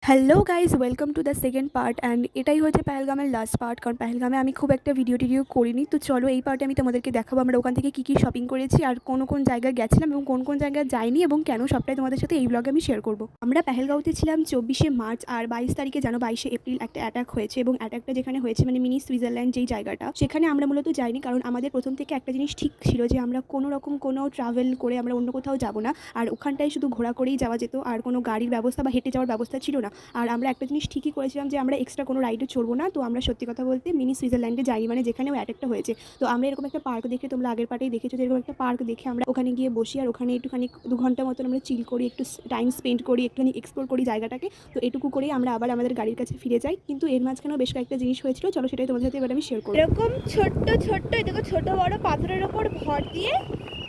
Hello guys, welcome to the second part. And এটাই হচ্ছে পেহেলগামের last part, কারণ পেহেলগামে আমি খুব একটা ভিডিও টিডিও করিনি। তো চলো এই পার্টে আমি তোমাদেরকে দেখাবো আমরা ওখান থেকে কী কী শপিং করেছি, আর কোন কোন জায়গায় গেছিলাম এবং কোন কোন জায়গায় যাইনি এবং কেন, সবটাই তোমাদের সাথে এই ব্লগে আমি শেয়ার করবো। আমরা পেহেলগাঁওতে ছিলাম 24শে মার্চ, আর 22 তারিখে জানো 22শে এপ্রিল একটা অ্যাটাক হয়েছে, এবং অ্যাটাকটা যেখানে হয়েছে মানে মিনি সুইজারল্যান্ড যেই জায়গাটা, সেখানে আমরা মূলত যাইনি, কারণ আমাদের প্রথম থেকে একটা জিনিস ঠিক ছিল যে আমরা কোনো রকম কোনো ট্রাভেল করে আমরা অন্য কোথাও যাবো না, আর ওখানটায় শুধু ঘোরা করেই যাওয়া যেত, আর কোনো গাড়ির ব্যবস্থা বা হেঁটে যাওয়ার ব্যবস্থা ছিল না। আর আমরা একটা জিনিস ঠিকই করেছিলাম যে আমরা এক্সট্রা কোনো রাইডে চড়বো না। তো আমরা সত্যি কথা বলতে মিনি সুইজারল্যান্ডে যাইনি, মানে যেখানে অ্যাটাকটা হয়েছে। তো আমরা এরকম একটা পার্ক দেখে, তোমরা আগের পার্টেই দেখেছো যে এরকম একটা পার্ক দেখে আমরা ওখানে গিয়ে বসি, আর ওখানে একটুখানি 2 ঘন্টা মতন আমরা চিল করি, একটু টাইম স্পেন্ড করি, একটুখানি এক্সপ্লোর করি জায়গাটাকে। তো এটুকু করেই আমরা আবার আমাদের গাড়ির কাছে ফিরে যাই। কিন্তু এর মাঝখানেও বেশ কয়েকটা জিনিস হয়েছিল, চলো সেটাই তোমাদের সাথে এবার আমি শেয়ার করবো। এরকম ছোট্ট ছোট্ট দেখো ছোট বড় পাথরের ওপর ভর দিয়ে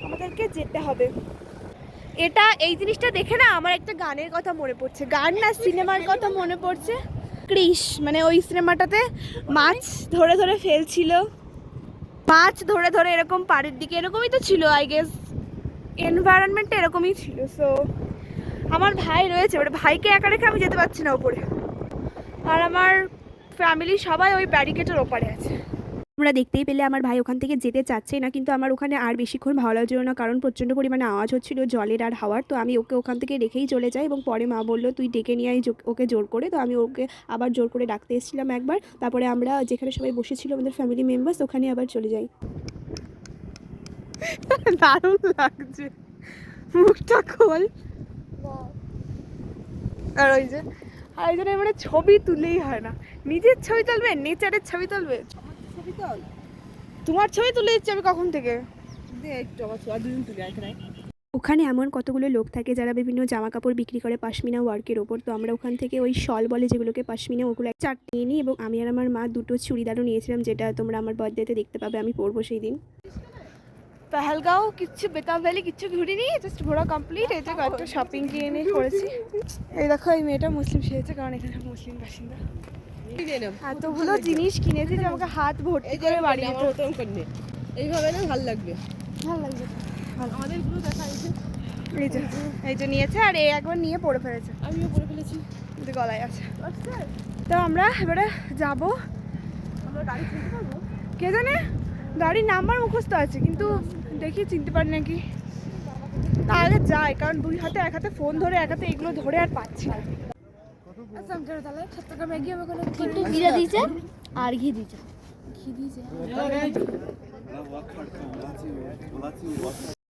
আমাদেরকে যেতে হবে। এটা এই জিনিসটা দেখে না আমার একটা গানের কথা মনে পড়ছে, গান না সিনেমার কথা মনে পড়ছে। ক্রিশ, মানে ওই সিনেমাটাতে মাছ ধরে ধরে ফেলছিল, মাছ ধরে ধরে এরকম পাড়ের দিকে, এরকমই তো ছিল আই গেস, এনভায়রনমেন্টটা এরকমই ছিল। সো আমার ভাই রয়েছে, ওটা ভাইকে একা রেখে আমি যেতে পারছি না ওপরে, আর আমার ফ্যামিলি সবাই ওই ব্যারিকেডের ওপারে আছে। তোমরা দেখতেই পেলে আমার ভাই ওখান থেকে যেতে চাচ্ছে না, কিন্তু আমার ওখানে আর বেশিক্ষণ ভালো লাগছিল না, কারণ প্রচণ্ড পরিমাণে আওয়াজ হচ্ছিল জলের আর হাওয়ার। তো আমি ওকে ওখান থেকে রেখেই চলে যাই, এবং পরে মা বললো তুই ডেকে নিয়ে আয় ওকে জোর করে। তো আমি ওকে আবার জোর করে ডাকতে এসেছিলাম একবার, তারপরে আমরা যেখানে সবাই বসেছিল আমাদের ফ্যামিলি মেম্বার্স, ওখানে আবার চলে যাই। দারুণ লাগছে, মুখটা খোল। আর ওই যে আরেকজনের মানে ছবি তুলেই হয় না, নিজের ছবি তুলবে, নেচারের ছবি তুলবে, ছবি তুল। তোমার ছবি তুলে দিচ্ছি আমি কখন থেকে। ওখানে এমন কতগুলো লোক থাকে যারা বিভিন্ন জামা কাপড় বিক্রি করে পাশমিনা ওয়ার্কের ওপর। তো আমরা ওখান থেকে ওই শল বলে যেগুলোকে, পাশমিনা, ওগুলো চারটে নিয়ে নিই, এবং আমি আর আমার মা 2টো চুড়িদারও নিয়েছিলাম, যেটা তোমরা আমার বার্থডেতে দেখতে পাবে আমি পরবো সেই দিন। পেহেলগাঁও কিচ্ছু, বেতাব ভ্যালি কিচ্ছু ঘুরিনি, জাস্ট ঘোরা কমপ্লিট। এই যে কয়েকটা শপিং কিনে নিয়ে করেছি। এই দেখো এই মেয়েটা মুসলিম সেজেছে, কারণ এখানে মুসলিম বাসিন্দা। এতগুলো জিনিস কিনেছি যে আমাকে হাত ভর্তি করে বাড়ি যেতে হতো। এইভাবে না ভালো লাগবে, ভালো লাগবে, আমাদের গুলো দেখা যাচ্ছে। এই যে নিয়েছে, আর এই একবার নিয়ে পরে ফেলেছে, আমিও পরে ফেলেছি, কিন্তু গলায় আছে। তো আমরা এবারে যাবো, আমরা গাড়ি চিনতে পারবো কে জানে, গাড়ির নাম্বার মুখস্থ আছে কিন্তু দেখি চিনতে পারি নাকি। তাহলে যাই, কারণ 2 হাতে, এক হাতে ফোন ধরে, এক হাতে এগুলো ধরে আর পাচ্ছি না। কিন্তু ঘিরে দিয়েছে আর ঘি দিয়েছে,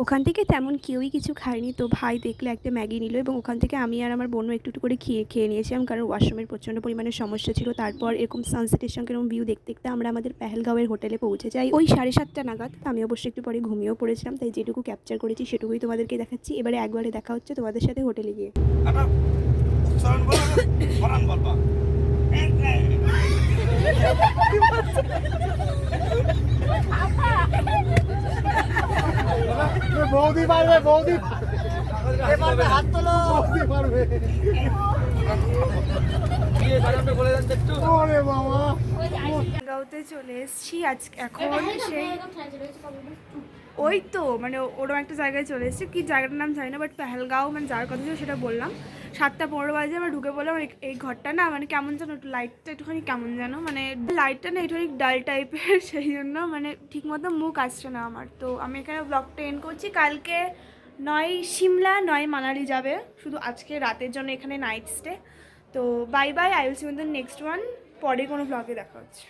ওখান থেকে তেমন কেউই কিছু খায়নি। তো ভাই দেখলে একটা ম্যাগি নিল, এবং ওখান থেকে আমি আর আমার বোনও একটু একটু করে খেয়ে নিয়েছিলাম, কারণ ওয়াশরুমের প্রচণ্ড পরিমাণে সমস্যা ছিল। তারপর এরকম সানসেটের সঙ্গে এরকম ভিউ দেখতে দেখতে আমরা আমাদের পেহেলগাঁওয়ের হোটেলে পৌঁছে যাই ওই 7:30 নাগাদ। আমি অবশ্যই একটু পরে ঘুমিয়েও পড়েছিলাম, তাই যেটুকু ক্যাপচার করেছি সেটুকুই তোমাদেরকে দেখাচ্ছি। এবারে একবারে দেখা হচ্ছে তোমাদের সাথে হোটেলে গিয়ে। বৌদি পারবে, বৌদি পারবে, হাত তোলো, বৌদি পারবে। ওরে বাবা, গাঁওতে চলে এসেছি আজ এখন। সেই ওই তো মানে ওরকম একটা জায়গায় চলে এসেছি, কি জায়গাটার নাম জানি না, বাট পেহেলগাঁও মানে যার কথা ছিল সেটা বললাম। 7:15 বাজে আমরা ঢুকে বললাম। এই ঘরটা না মানে কেমন যেন, একটু লাইটটা একটুখানি কেমন যেন, মানে লাইটটা না একটু ডাল টাইপের, সেই জন্য মানে ঠিক মতো মুখ আসছে না আমার। তো আমি এখানে ব্লগটা এন্ড করছি। কালকে নয় সিমলা নয় মানালি যাবে, শুধু আজকে রাতের জন্য এখানে নাইট স্টে। তো bye bye, I will see you in the next one. পরে কোনো ব্লগে দেখা হচ্ছে।